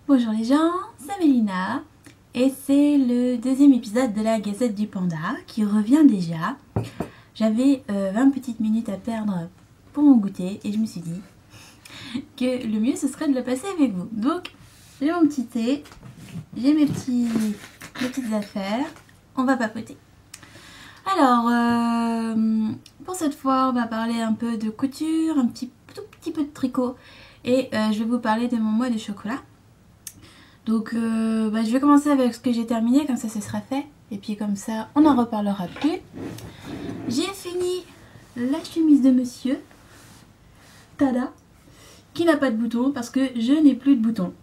Bonjour les gens, c'est Mélina et c'est le deuxième épisode de la Gazette du Panda qui revient déjà. J'avais 20 petites minutes à perdre pour mon goûter et je me suis dit que le mieux ce serait de le passer avec vous. Donc j'ai mon petit thé, j'ai mes petites affaires, on va papoter. Alors pour cette fois on va parler un peu de couture, tout petit peu de tricot et je vais vous parler de mon mois de chocolat. Donc je vais commencer avec ce que j'ai terminé, comme ça ce sera fait. Et puis comme ça on n'en reparlera plus. J'ai fini la chemise de monsieur. Tada. Qui n'a pas de boutons parce que je n'ai plus de boutons.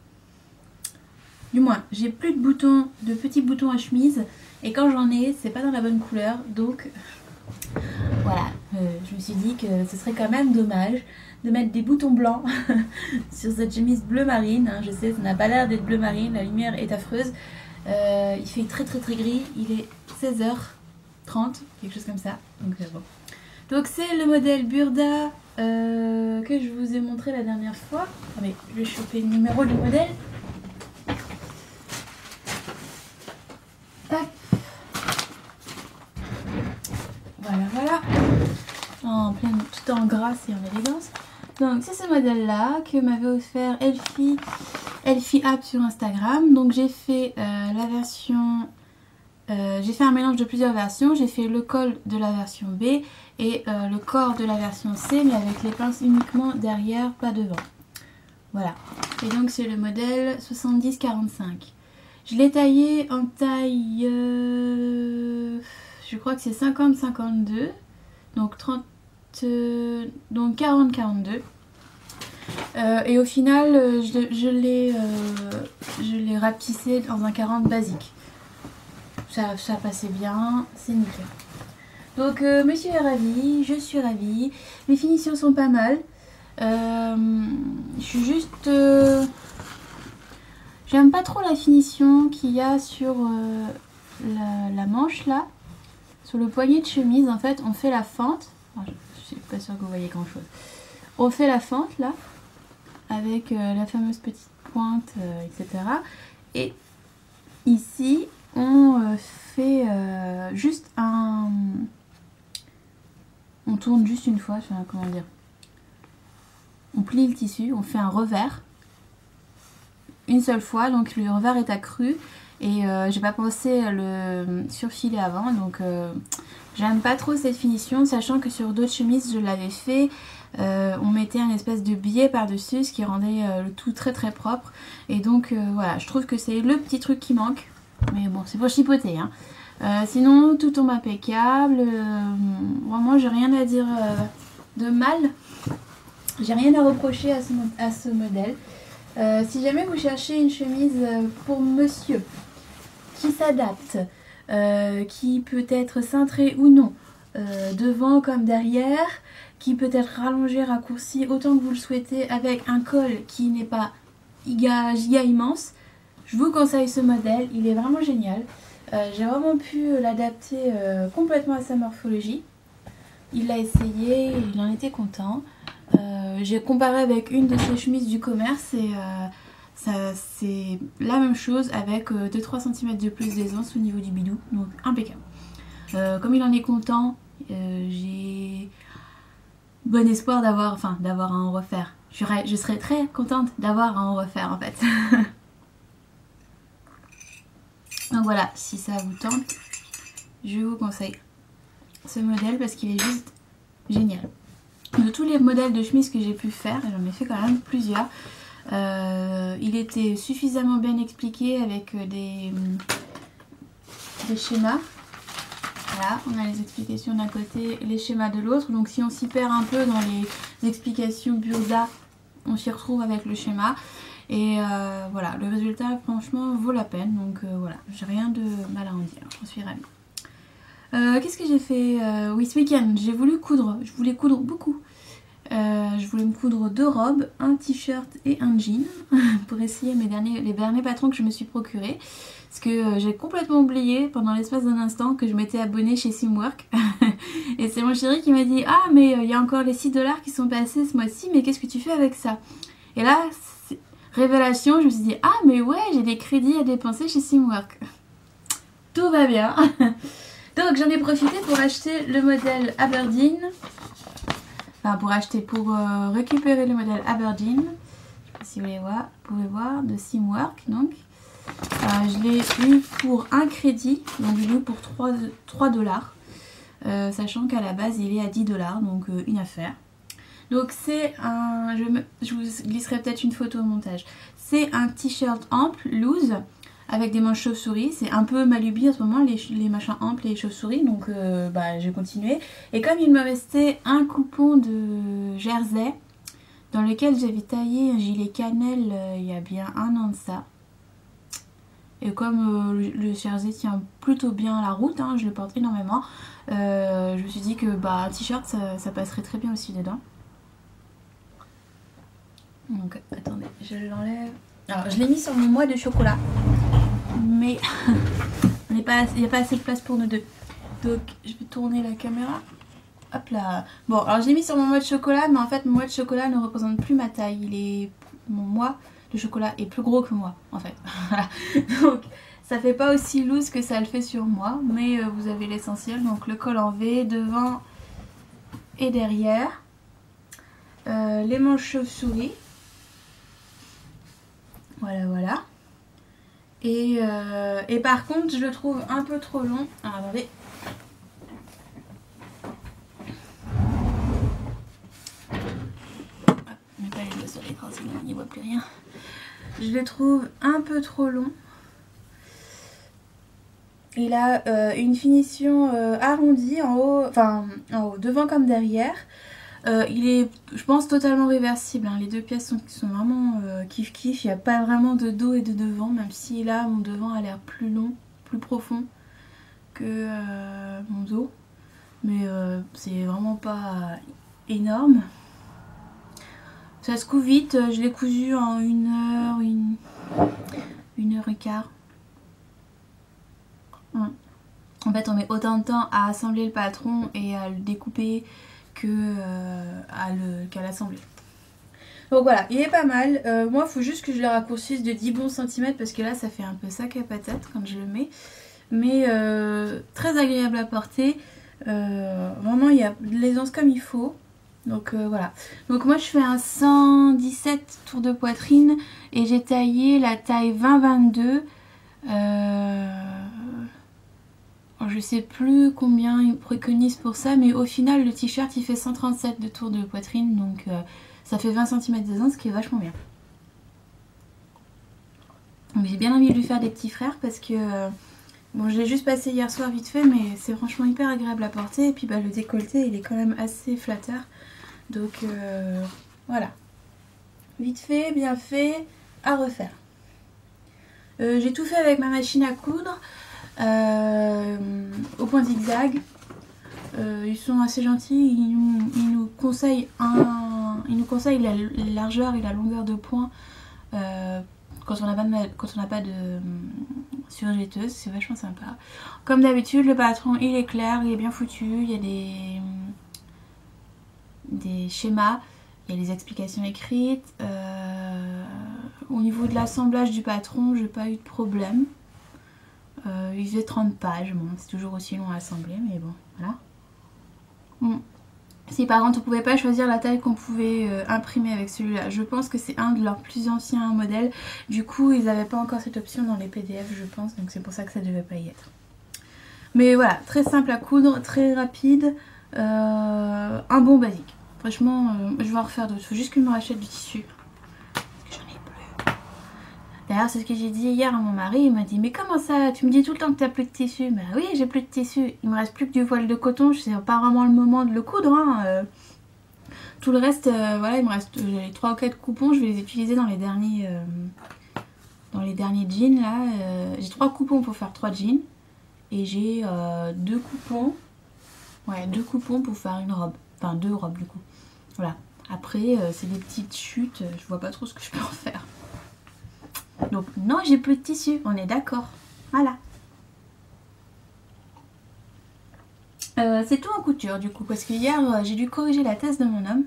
Du moins j'ai plus de boutons, de petits boutons à chemise. Et quand j'en ai, c'est pas dans la bonne couleur. Donc voilà, je me suis dit que ce serait quand même dommage de mettre des boutons blancs sur cette chemise bleu marine. Je sais, ça n'a pas l'air d'être bleu marine, la lumière est affreuse. Il fait très gris, il est 16h30, quelque chose comme ça. Donc bon. Donc c'est le modèle Burda que je vous ai montré la dernière fois. Attendez, je vais choper le numéro du modèle. Hop. Voilà. Tout en grâce et en élégance. Donc c'est ce modèle là que m'avait offert Elfie App sur Instagram. Donc j'ai fait la version, j'ai fait un mélange de plusieurs versions. J'ai fait le col de la version B et le corps de la version C, mais avec les pinces uniquement derrière, pas devant. Voilà. Et donc c'est le modèle 70-45. Je l'ai taillé en taille, je crois que c'est 50-52, donc 40-42. Et au final, je l'ai rapetissé dans un 40 basique. Ça passait bien, c'est nickel. Donc monsieur est ravi, je suis ravie. Les finitions sont pas mal. Je suis juste... J'aime pas trop la finition qu'il y a sur la manche là. Sur le poignet de chemise, en fait, on fait la fente. Alors, je suis pas sûre que vous voyez grand chose. On fait la fente là, avec la fameuse petite pointe, etc. Et ici, on fait juste un... On tourne juste une fois, enfin, comment dire. On plie le tissu, on fait un revers. Une seule fois, donc le revers est accru. Et j'ai pas pensé à le surfiler avant, donc j'aime pas trop cette finition, sachant que sur d'autres chemises je l'avais fait, on mettait un espèce de biais par dessus, ce qui rendait le tout très propre. Et donc voilà, je trouve que c'est le petit truc qui manque, mais bon, c'est pour chipoter hein. Sinon tout tombe impeccable, vraiment j'ai rien à dire de mal, j'ai rien à reprocher à ce modèle. Si jamais vous cherchez une chemise pour monsieur qui s'adapte, qui peut être cintrée ou non, devant comme derrière, qui peut être rallongé, raccourci autant que vous le souhaitez, avec un col qui n'est pas giga immense, je vous conseille ce modèle, il est vraiment génial. J'ai vraiment pu l'adapter complètement à sa morphologie. Il l'a essayé, il en était content. J'ai comparé avec une de ses chemises du commerce et c'est la même chose avec 2-3 cm de plus d'aisance au niveau du bidou, donc impeccable. Comme il en est content, j'ai bon espoir d'avoir à en refaire. Je serais très contente d'avoir à en refaire en fait. Donc voilà, si ça vous tente, je vous conseille ce modèle parce qu'il est juste génial. De tous les modèles de chemise que j'ai pu faire, et j'en ai fait quand même plusieurs, il était suffisamment bien expliqué avec des schémas. Voilà, on a les explications d'un côté, les schémas de l'autre. Donc si on s'y perd un peu dans les explications Burda, on s'y retrouve avec le schéma. Et voilà, le résultat franchement vaut la peine. Donc voilà, j'ai rien de mal à en dire, j'en suis ravie. Qu'est-ce que j'ai fait oui, ce week-end, j'ai voulu coudre. Je voulais coudre beaucoup. Je voulais me coudre 2 robes, un t-shirt et un jean pour essayer les derniers patrons que je me suis procurés. Parce que j'ai complètement oublié pendant l'espace d'un instant que je m'étais abonnée chez Simwork. Et c'est mon chéri qui m'a dit « Ah mais il y a encore les 6 $ qui sont passés ce mois-ci, mais qu'est-ce que tu fais avec ça ?» Et là, révélation, je me suis dit ah mais ouais, j'ai des crédits à dépenser chez Simwork. Tout va bien. Donc j'en ai profité pour acheter le modèle Aberdeen. Enfin pour récupérer le modèle Aberdeen. Je sais pas si vous pouvez voir, de Simwork donc. Je l'ai eu pour un crédit, donc je l'ai eu pour 3 dollars. Sachant qu'à la base il est à 10 dollars, donc une affaire. Donc c'est un, je vous glisserai peut-être une photo au montage. C'est un t-shirt ample, loose, avec des manches chauve-souris. C'est un peu ma lubie en ce moment, les machins amples et les chauves-souris. Donc j'ai continué. Et comme il me restait un coupon de jersey, dans lequel j'avais taillé un gilet cannelle il y a bien un an de ça. Et comme le jersey tient plutôt bien à la route, hein, je le porte énormément, je me suis dit que un t-shirt ça passerait très bien aussi dedans. Donc attendez, je l'enlève. Alors je l'ai mis sur mon mois de chocolat, mais il n'y a pas assez de place pour nous deux. Donc je vais tourner la caméra. Hop là. Bon, alors je l'ai mis sur mon mois de chocolat, mais en fait mon mois de chocolat ne représente plus ma taille. Mon mois de chocolat est plus gros que moi en fait. Voilà. Donc ça fait pas aussi loose que ça le fait sur moi, mais vous avez l'essentiel. Donc le col en V devant et derrière. Les manches chauve-souris. Voilà. Et par contre, je le trouve un peu trop long. Alors, attendez. Je mets pas les doigts sur l'écran, sinon on n'y voit plus rien. Je le trouve un peu trop long. Il a une finition arrondie en haut, devant comme derrière. Il est, je pense, totalement réversible, hein. Les deux pièces sont vraiment kiff kiff. Il n'y a pas vraiment de dos et de devant, même si là mon devant a l'air plus long, plus profond que mon dos. Mais c'est vraiment pas énorme. Ça se coud vite, je l'ai cousu en 1 heure, 1h15. En fait on met autant de temps à assembler le patron et à le découper qu'à l'assembler. Donc voilà, il est pas mal. Moi il faut juste que je le raccourcisse de 10 bons centimètres parce que là ça fait un peu sac à patate quand je le mets. Mais très agréable à porter. Vraiment il y a de l'aisance comme il faut. Donc voilà. Donc moi je fais un 117 tours de poitrine et j'ai taillé la taille 20-22. Je sais plus combien ils préconisent pour ça, mais au final le t-shirt il fait 137 de tours de poitrine, donc ça fait 20 cm d'aisance, ce qui est vachement bien. Donc j'ai bien envie de lui faire des petits frères parce que bon, je l'ai juste passé hier soir vite fait, mais c'est franchement hyper agréable à porter. Et puis le décolleté il est quand même assez flatteur, donc voilà, vite fait, bien fait, à refaire. J'ai tout fait avec ma machine à coudre. Au point zigzag. Ils sont assez gentils, ils nous conseillent la largeur et la longueur de point quand on n'a pas de surjetteuse. C'est vachement sympa. Comme d'habitude le patron il est clair, il est bien foutu, il y a des schémas, il y a des explications écrites. Au niveau de l'assemblage du patron j'ai pas eu de problème. Il faisait 30 pages, bon, c'est toujours aussi long à assembler, mais bon, voilà. Si par contre on pouvait pas choisir la taille qu'on pouvait imprimer avec celui-là, je pense que c'est un de leurs plus anciens modèles, du coup ils n'avaient pas encore cette option dans les PDF je pense, donc c'est pour ça que ça devait pas y être. Mais voilà, très simple à coudre, très rapide, un bon basique. Franchement, je vais en refaire d'autres, il faut juste que je me rachète du tissu. D'ailleurs c'est ce que j'ai dit hier à mon mari, il m'a dit mais comment ça, tu me dis tout le temps que tu n'as plus de tissu. Bah oui j'ai plus de tissu, il me reste plus que du voile de coton, je sais pas vraiment le moment de le coudre, hein. Tout le reste, voilà, il me reste les 3 ou 4 coupons, je vais les utiliser dans les derniers jeans là. J'ai 3 coupons pour faire 3 jeans et j'ai 2 coupons, ouais 2 coupons pour faire une robe, enfin 2 robes du coup. Voilà, après c'est des petites chutes, je vois pas trop ce que je peux en faire. Donc non j'ai plus de tissu, on est d'accord, voilà. C'est tout en couture du coup parce que hier j'ai dû corriger la tasse de mon homme.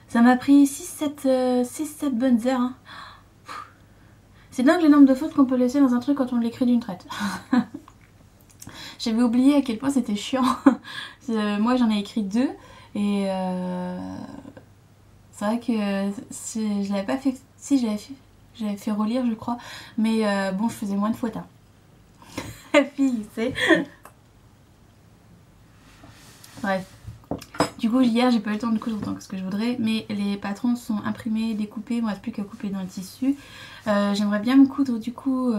Ça m'a pris 6-7 bonnes heures, hein. C'est dingue le nombre de fautes qu'on peut laisser dans un truc quand on l'écrit d'une traite. J'avais oublié à quel point c'était chiant. Moi j'en ai écrit 2 et c'est vrai que je l'avais pas fait. Si, j'avais fait relire je crois, mais bon, je faisais moins de fautes. Hein. La fille, tu sais. Bref. Du coup, hier, j'ai pas eu le temps de coudre autant que ce que je voudrais, mais les patrons sont imprimés, découpés, il me reste plus qu'à couper dans le tissu. J'aimerais bien me coudre du coup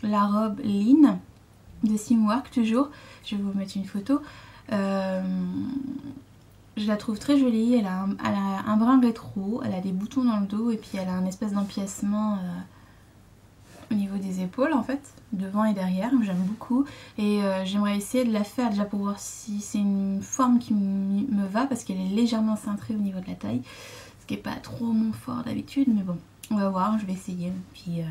la robe Lean de Simwork toujours. Je vais vous mettre une photo. Je la trouve très jolie, elle a un brin rétro, elle a des boutons dans le dos et puis elle a un espèce d'empiècement au niveau des épaules en fait, devant et derrière, j'aime beaucoup et j'aimerais essayer de la faire déjà pour voir si c'est une forme qui me va parce qu'elle est légèrement cintrée au niveau de la taille, ce qui n'est pas trop mon fort d'habitude, mais bon, on va voir, je vais essayer, puis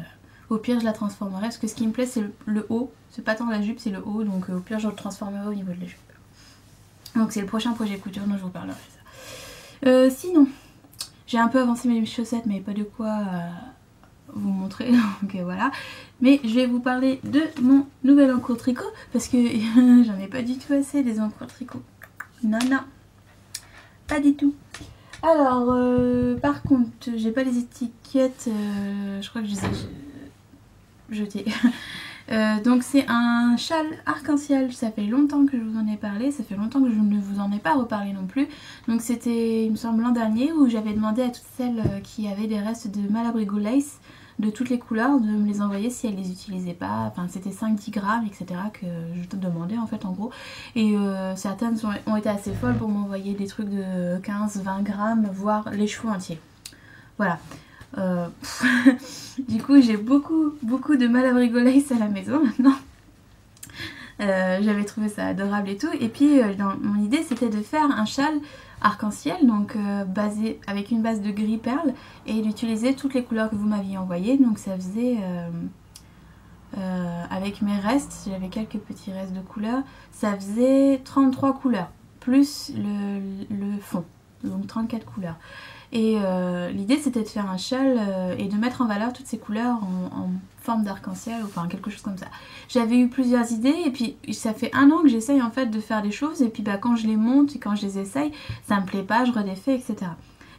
au pire je la transformerai parce que ce qui me plaît c'est le haut, c'est pas tant la jupe c'est le haut, donc au pire je le transformerai au niveau de la jupe. Donc c'est le prochain projet couture dont je vous parlerai ça. Sinon, j'ai un peu avancé mes chaussettes mais pas de quoi vous montrer, donc voilà. Mais je vais vous parler de mon nouvel encours tricot parce que j'en ai pas du tout assez des encours tricot. Non, non, pas du tout. Alors, par contre, j'ai pas les étiquettes, je crois que je les ai jetées. Donc c'est un châle arc-en-ciel, ça fait longtemps que je vous en ai parlé, ça fait longtemps que je ne vous en ai pas reparlé non plus. Donc c'était, il me semble, l'an dernier où j'avais demandé à toutes celles qui avaient des restes de Malabrigo Lace de toutes les couleurs de me les envoyer si elles les utilisaient pas. Enfin c'était 5-10 grammes etc que je te demandais en fait en gros. Et certaines ont été assez folles pour m'envoyer des trucs de 15-20 grammes voire les cheveux entiers. Voilà. Du coup j'ai beaucoup de Malabrigo Lace à la maison maintenant. J'avais trouvé ça adorable et tout. Et puis mon idée c'était de faire un châle arc-en-ciel, donc basé avec une base de gris perle et d'utiliser toutes les couleurs que vous m'aviez envoyées. Donc ça faisait avec mes restes, j'avais quelques petits restes de couleurs, ça faisait 33 couleurs plus le fond, donc 34 couleurs. Et l'idée c'était de faire un châle et de mettre en valeur toutes ces couleurs en forme d'arc-en-ciel, enfin quelque chose comme ça. J'avais eu plusieurs idées et puis ça fait 1 an que j'essaye en fait de faire des choses et puis bah, quand je les monte et quand je les essaye, ça me plaît pas, je redéfais etc.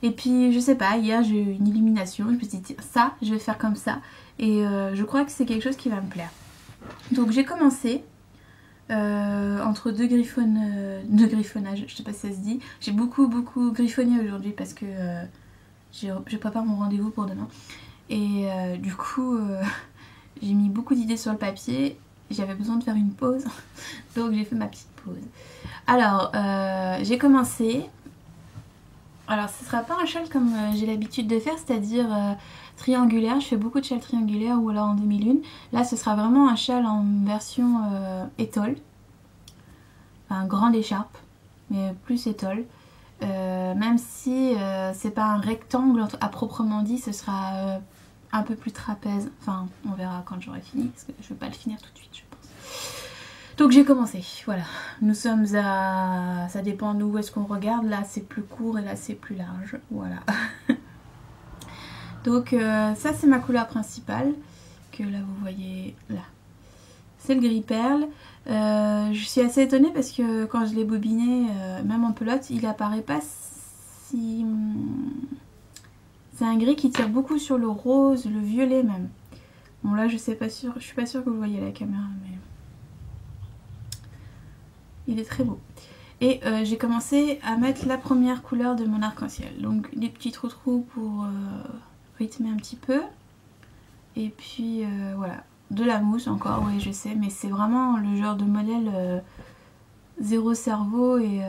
Et puis je sais pas, hier j'ai eu une illumination, je me suis dit ça, je vais faire comme ça et je crois que c'est quelque chose qui va me plaire. Donc j'ai commencé entre deux griffonnages, je sais pas si ça se dit. J'ai beaucoup griffonné aujourd'hui parce que je prépare mon rendez-vous pour demain. Et du coup, j'ai mis beaucoup d'idées sur le papier. J'avais besoin de faire une pause, donc j'ai fait ma petite pause. Alors, j'ai commencé. Alors, ce sera pas un châle comme j'ai l'habitude de faire, c'est-à-dire triangulaire. Je fais beaucoup de châles triangulaires ou alors en demi-lune. Là, ce sera vraiment un châle en version étole. Enfin, grande écharpe, mais plus étole. Même si c'est pas un rectangle à proprement dit, ce sera un peu plus trapèze. Enfin, on verra quand j'aurai fini, parce que je vais pas le finir tout de suite, je pense. Donc j'ai commencé, voilà. Nous sommes à... ça dépend d'où est-ce qu'on regarde. Là c'est plus court et là c'est plus large, voilà. Donc ça c'est ma couleur principale, que là vous voyez là. C'est le gris perle. Je suis assez étonnée parce que quand je l'ai bobiné, même en pelote, il apparaît pas si... C'est un gris qui tire beaucoup sur le rose, le violet même. Bon là je suis pas sûre que vous voyez à la caméra, mais... il est très beau. Et j'ai commencé à mettre la première couleur de mon arc-en-ciel. Donc des petits trous pour rythmer un petit peu. Et puis voilà. De la mousse encore, oui je sais, mais c'est vraiment le genre de modèle zéro cerveau et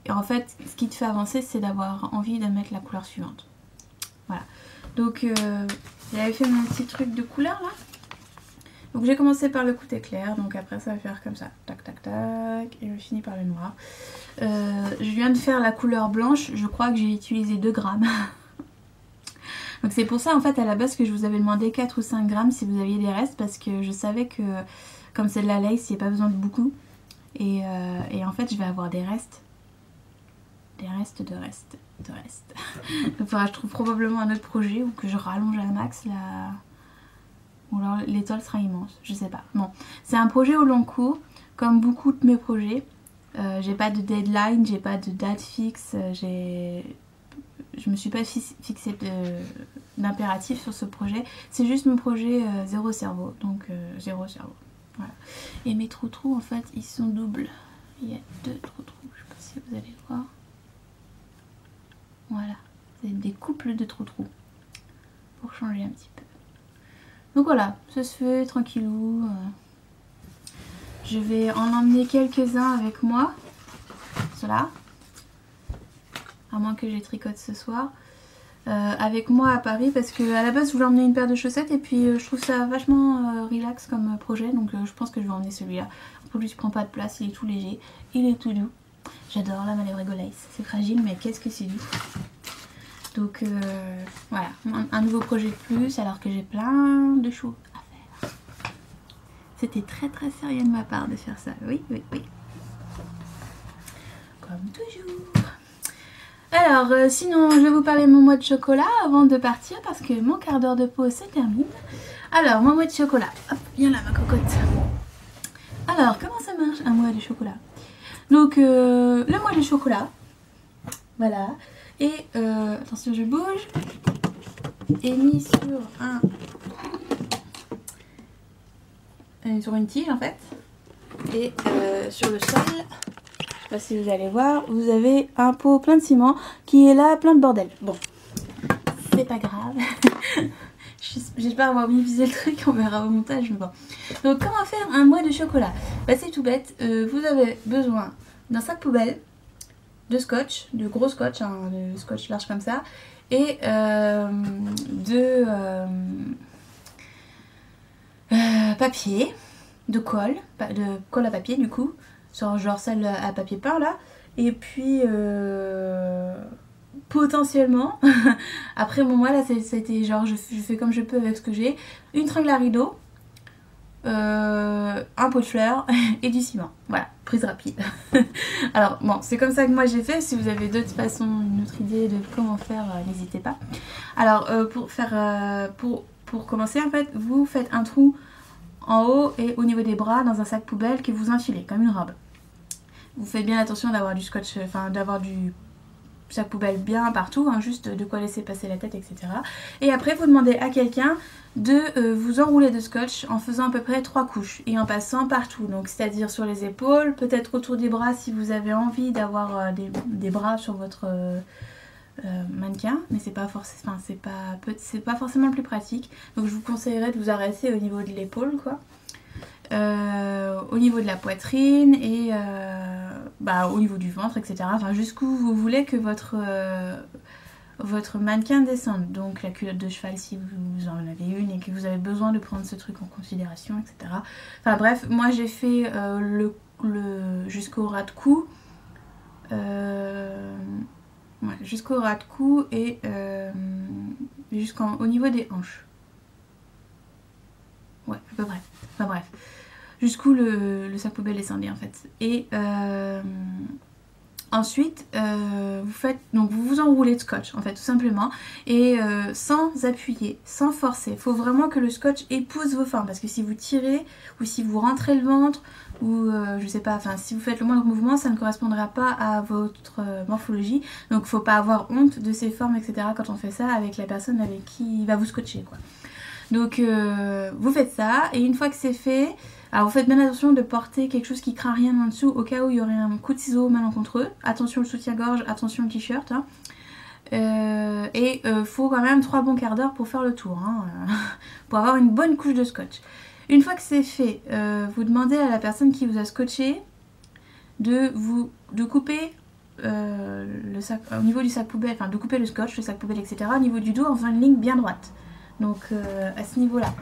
en fait ce qui te fait avancer c'est d'avoir envie de mettre la couleur suivante. Voilà. Donc j'avais fait mon petit truc de couleur là. Donc j'ai commencé par le coup éclair, donc après ça va faire comme ça, tac tac tac, et je finis par le noir. Je viens de faire la couleur blanche, je crois que j'ai utilisé 2 grammes. Donc c'est pour ça en fait à la base que je vous avais demandé 4 ou 5 grammes si vous aviez des restes, parce que je savais que comme c'est de la lace il n'y a pas besoin de beaucoup. Et en fait je vais avoir des restes des restes de restes de restes. Donc faudra que je trouve probablement un autre projet ou que je rallonge à max la... Ou alors l'étole sera immense, je sais pas. Bon, c'est un projet au long cours, comme beaucoup de mes projets. J'ai pas de deadline, j'ai pas de date fixe, je me suis pas fixé d'impératif sur ce projet. C'est juste mon projet zéro cerveau, donc zéro cerveau. Voilà. Et mes trous-trous en fait ils sont doubles. Il y a 2 trous-trous, je sais pas si vous allez le voir. Voilà, c'est des couples de trous-trous pour changer un petit peu. Donc voilà, ça se fait tranquillou. Je vais en emmener quelques-uns avec moi. Cela. À moins que je tricote ce soir. Avec moi à Paris parce que à la base je voulais emmener une paire de chaussettes et puis je trouve ça vachement relax comme projet. Donc je pense que je vais emmener celui-là. En plus il prend pas de place, il est tout léger, il est tout doux. J'adore la Malèvre Lace. C'est fragile mais qu'est-ce que c'est doux. Donc voilà, un nouveau projet de plus alors que j'ai plein de choses à faire. C'était très très sérieux de ma part de faire ça, oui, oui, oui. Comme toujours. Alors, sinon, je vais vous parler de mon mois de chocolat avant de partir parce que mon quart d'heure de pause se termine. Alors, mon mois de chocolat. Hop, viens là ma cocotte. Alors, comment ça marche un mois de chocolat? Donc, le mois de chocolat. Voilà. Et, attention, je bouge. Est mis sur sur une tige en fait. Et sur le sol, je sais pas si vous allez voir, vous avez un pot plein de ciment qui est là, plein de bordel. Bon, c'est pas grave. J'espère avoir bien visé le truc, on verra au montage. Mais bon. Donc comment faire un mois de chocolat? Bah, c'est tout bête, vous avez besoin d'un sac poubelle, de scotch, de gros scotch, hein, de scotch large comme ça, et de papier, de colle à papier du coup, genre celle à papier peint là, et puis potentiellement, après bon moi là c'était genre je fais comme je peux avec ce que j'ai, une tringle à rideau, un pot de fleurs et du ciment. Voilà, prise rapide. Alors bon, c'est comme ça que moi j'ai fait. Si vous avez d'autres façons, une autre idée de comment faire, n'hésitez pas. Alors pour commencer en fait, vous faites un trou en haut et au niveau des bras dans un sac poubelle que vous enfilez comme une robe. Vous faites bien attention d'avoir du scotch, enfin d'avoir du sac poubelle bien partout, hein, juste de quoi laisser passer la tête, etc. Et après vous demandez à quelqu'un de vous enrouler de scotch en faisant à peu près 3 couches et en passant partout, donc c'est-à-dire sur les épaules, peut-être autour des bras si vous avez envie d'avoir des bras sur votre mannequin, mais c'est pas forcément, c'est pas forcément le plus pratique, donc je vous conseillerais de vous arrêter au niveau de l'épaule quoi. Au niveau de la poitrine et au niveau du ventre, etc. Enfin jusqu'où vous voulez que votre mannequin descende. Donc la culotte de cheval si vous en avez une et que vous avez besoin de prendre ce truc en considération, etc. Enfin bref, moi j'ai fait jusqu'au ras de cou. Ouais, jusqu'au ras de cou et au niveau des hanches. Ouais, à peu près. Enfin bref. Jusqu'où le sac poubelle est scindé en fait. Et ensuite, vous vous enroulez de scotch en fait, tout simplement. Et sans appuyer, sans forcer. Il faut vraiment que le scotch épouse vos formes. Parce que si vous tirez ou si vous rentrez le ventre, ou je sais pas, enfin si vous faites le moindre mouvement, ça ne correspondra pas à votre morphologie. Donc faut pas avoir honte de ces formes, etc. quand on fait ça avec la personne avec qui il va vous scotcher quoi. Donc vous faites ça et une fois que c'est fait, alors vous faites bien attention de porter quelque chose qui craint rien en dessous au cas où il y aurait un coup de ciseau malencontreux. Attention le soutien-gorge, attention le t-shirt. Hein. Et faut quand même 3 bons quarts d'heure pour faire le tour, hein, pour avoir une bonne couche de scotch. Une fois que c'est fait, vous demandez à la personne qui vous a scotché de couper le sac, au niveau du sac poubelle, enfin de couper le scotch, le sac poubelle, etc. au niveau du dos en faisant une ligne bien droite. Donc à ce niveau là.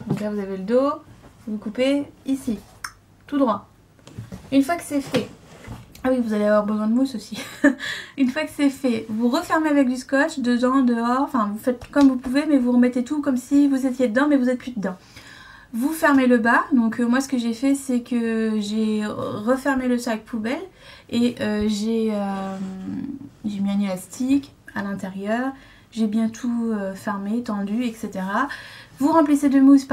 Donc là vous avez le dos, vous coupez ici, tout droit. Une fois que c'est fait, ah oui vous allez avoir besoin de mousse aussi. Une fois que c'est fait, vous refermez avec du scotch, dedans, dehors, enfin vous faites comme vous pouvez mais vous remettez tout comme si vous étiez dedans mais vous n'êtes plus dedans. Vous fermez le bas, donc moi ce que j'ai fait c'est que j'ai refermé le sac poubelle Et j'ai mis un élastique à l'intérieur. J'ai bien tout fermé, tendu, etc. Vous remplissez de mousse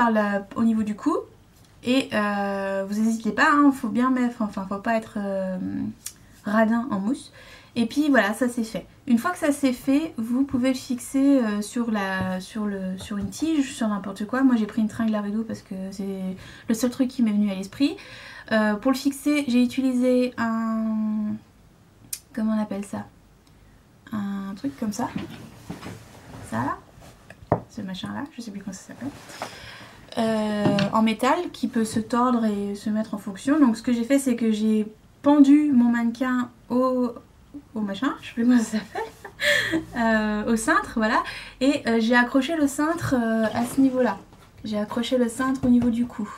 au niveau du cou. Et vous n'hésitez pas, hein, faut bien mettre, enfin faut pas être radin en mousse. Et puis voilà, ça c'est fait. Une fois que ça c'est fait, vous pouvez le fixer sur une tige, sur n'importe quoi. Moi j'ai pris une tringle à rideau parce que c'est le seul truc qui m'est venu à l'esprit. Pour le fixer, j'ai utilisé un... comment on appelle ça? Un truc comme ça. Ça là. Ce machin là, je sais plus comment ça s'appelle. En métal qui peut se tordre et se mettre en fonction. Donc ce que j'ai fait, c'est que j'ai pendu mon mannequin au machin, je sais plus comment ça s'appelle, au cintre, voilà, et j'ai accroché le cintre à ce niveau là. J'ai accroché le cintre au niveau du cou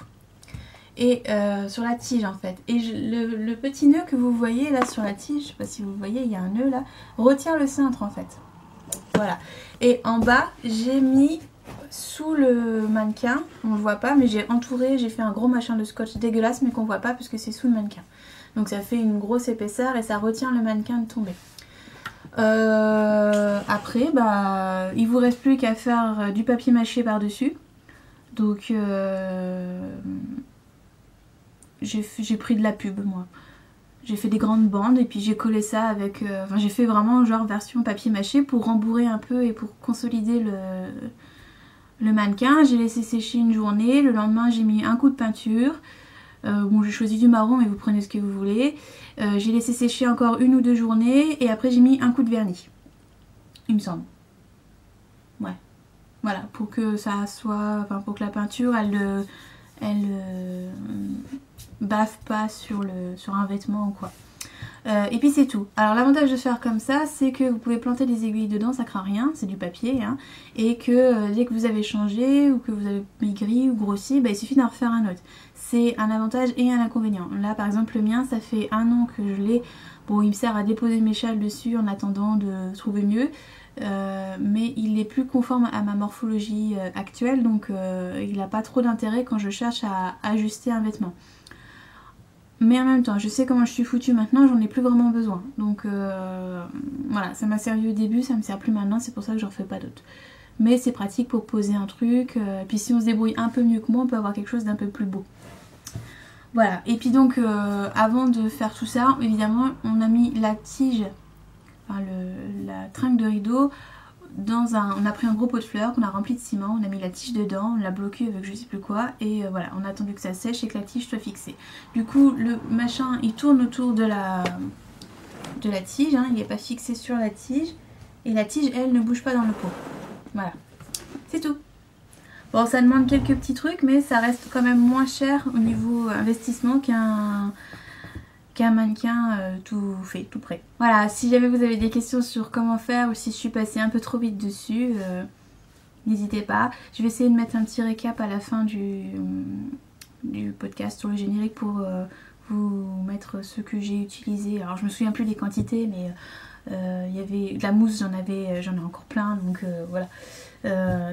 et sur la tige en fait. Et le petit nœud que vous voyez là sur la tige, je sais pas si vous voyez, il y a un nœud là, retient le cintre en fait. Voilà. Et en bas, j'ai mis sous le mannequin, on le voit pas, mais j'ai entouré, j'ai fait un gros machin de scotch dégueulasse, mais qu'on voit pas puisque c'est sous le mannequin. Donc ça fait une grosse épaisseur et ça retient le mannequin de tomber. Après, bah, il vous reste plus qu'à faire du papier mâché par-dessus. Donc j'ai pris de la pub moi. J'ai fait des grandes bandes et puis j'ai collé ça avec... enfin j'ai fait vraiment genre version papier mâché pour rembourrer un peu et pour consolider le mannequin. J'ai laissé sécher une journée. Le lendemain j'ai mis un coup de peinture. Bon j'ai choisi du marron mais vous prenez ce que vous voulez. J'ai laissé sécher encore une ou deux journées et après j'ai mis un coup de vernis. Il me semble. Ouais. Voilà, pour que ça soit... enfin pour que la peinture elle baffe pas sur un vêtement ou quoi. Et puis c'est tout. Alors l'avantage de faire comme ça, c'est que vous pouvez planter des aiguilles dedans, ça craint rien, c'est du papier, hein, et que dès que vous avez changé ou que vous avez maigri ou grossi, bah, il suffit d'en refaire un autre. C'est un avantage et un inconvénient. Là par exemple le mien, ça fait 1 an que je l'ai. Bon, il me sert à déposer mes châles dessus en attendant de trouver mieux. Mais il est plus conforme à ma morphologie actuelle, donc il n'a pas trop d'intérêt quand je cherche à ajuster un vêtement. Mais en même temps, je sais comment je suis foutue maintenant, j'en ai plus vraiment besoin. Donc voilà, ça m'a servi au début, ça me sert plus maintenant, c'est pour ça que j'en fais pas d'autres. Mais c'est pratique pour poser un truc, puis si on se débrouille un peu mieux que moi, on peut avoir quelque chose d'un peu plus beau. Voilà, et puis donc avant de faire tout ça, évidemment, on a mis la tige, enfin la tringle de rideau, on a pris un gros pot de fleurs qu'on a rempli de ciment, on a mis la tige dedans, on l'a bloqué avec je sais plus quoi et voilà, on a attendu que ça sèche et que la tige soit fixée. Du coup le machin il tourne autour de la tige, hein, il n'est pas fixé sur la tige et la tige elle ne bouge pas dans le pot. Voilà, c'est tout. Bon, ça demande quelques petits trucs mais ça reste quand même moins cher au niveau investissement qu'un mannequin tout fait, tout prêt. Voilà, si jamais vous avez des questions sur comment faire ou si je suis passée un peu trop vite dessus, n'hésitez pas. Je vais essayer de mettre un petit récap à la fin du podcast sur le générique pour vous mettre ce que j'ai utilisé. Alors je me souviens plus des quantités mais il y avait de la mousse, j'en ai encore plein donc voilà.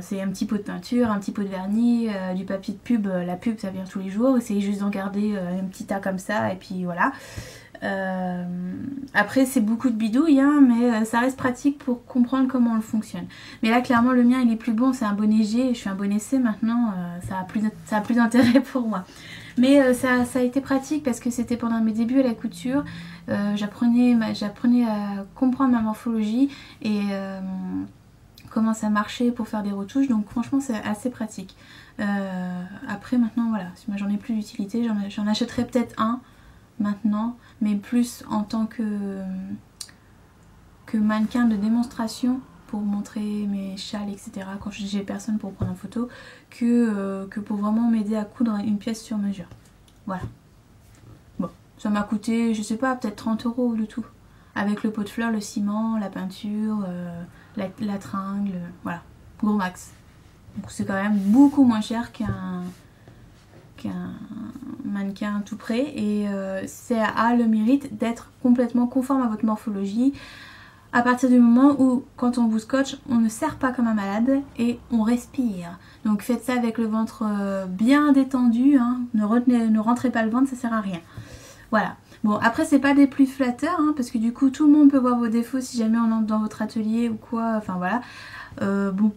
C'est un petit pot de peinture, un petit pot de vernis, du papier de pub, la pub ça vient tous les jours, essayez juste d'en garder un petit tas comme ça et puis voilà. Après c'est beaucoup de bidouilles hein, mais ça reste pratique pour comprendre comment on le fonctionne. Mais là clairement le mien il est plus bon, c'est un bonnet G, je suis un bonnet C maintenant, ça a plus d'intérêt pour moi. Mais ça a été pratique parce que c'était pendant mes débuts à la couture, j'apprenais à comprendre ma morphologie et comment ça marchait pour faire des retouches, donc franchement c'est assez pratique. Après maintenant voilà, si moi j'en ai plus d'utilité, j'en achèterai peut-être un maintenant, mais plus en tant que mannequin de démonstration pour montrer mes châles etc. quand j'ai personne pour prendre en photo que pour vraiment m'aider à coudre une pièce sur mesure. Voilà. Bon, ça m'a coûté je sais pas peut-être 30 € le tout. Avec le pot de fleurs, le ciment, la peinture, la tringle, voilà, gros max. Donc c'est quand même beaucoup moins cher qu'un mannequin tout prêt et ça a le mérite d'être complètement conforme à votre morphologie à partir du moment où quand on vous scotche, on ne serre pas comme un malade et on respire. Donc faites ça avec le ventre bien détendu, hein. Ne rentrez pas le ventre, ça sert à rien. Voilà. Bon, après c'est pas des plus flatteurs, hein, parce que du coup tout le monde peut voir vos défauts si jamais on entre dans votre atelier ou quoi, enfin voilà. Bon,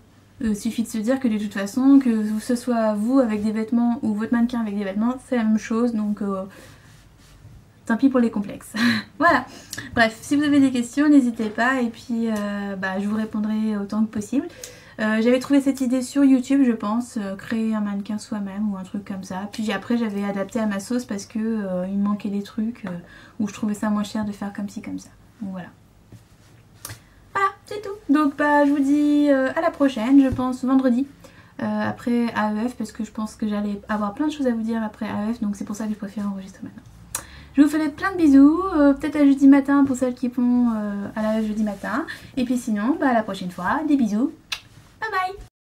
suffit de se dire que de toute façon, que ce soit vous avec des vêtements ou votre mannequin avec des vêtements, c'est la même chose, donc tant pis pour les complexes. Voilà, bref, si vous avez des questions, n'hésitez pas, et puis je vous répondrai autant que possible. J'avais trouvé cette idée sur YouTube, je pense, créer un mannequin soi-même ou un truc comme ça. Puis après j'avais adapté à ma sauce parce que il me manquait des trucs où je trouvais ça moins cher de faire comme ci comme ça. Donc voilà. Voilà, c'est tout. Donc je vous dis à la prochaine, je pense vendredi. Après AEF, parce que je pense que j'allais avoir plein de choses à vous dire après AEF, donc c'est pour ça que je préfère enregistrer maintenant. Je vous fais plein de bisous, peut-être à jeudi matin pour celles qui font à la jeudi matin. Et puis sinon, à la prochaine fois, des bisous. Bye bye.